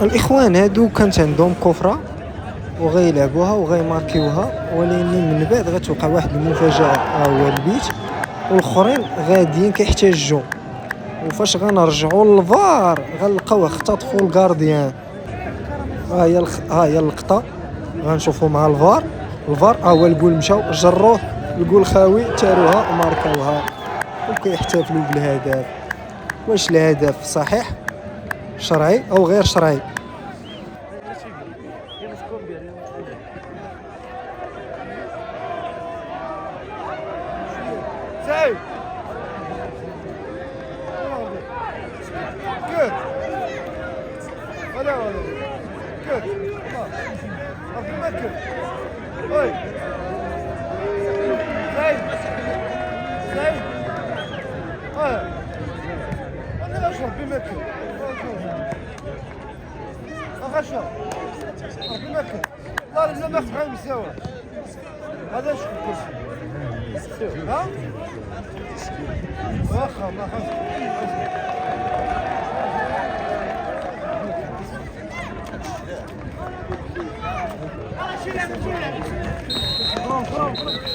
الاخوان هادو كانت عندهم كفره وغيلعبوها وغيماركيوها، ولكن من بعد غتوقع واحد المفاجاه، هو البيت والاخرين غاديين كيحتاجوا. وفاش غنرجعوا للفار غنلقاو اختطفوا الكارديان. ها هي اللقطه غنشوفوا مع الفار هو الجول مشاو جروه، الجول خاوي تاروها وماركاوها وكيحتفلوا بالهدف. واش الهدف صحيح شرعي او غير شرعي؟ هذا شو الكرسي؟ ها؟ واخا ما خاص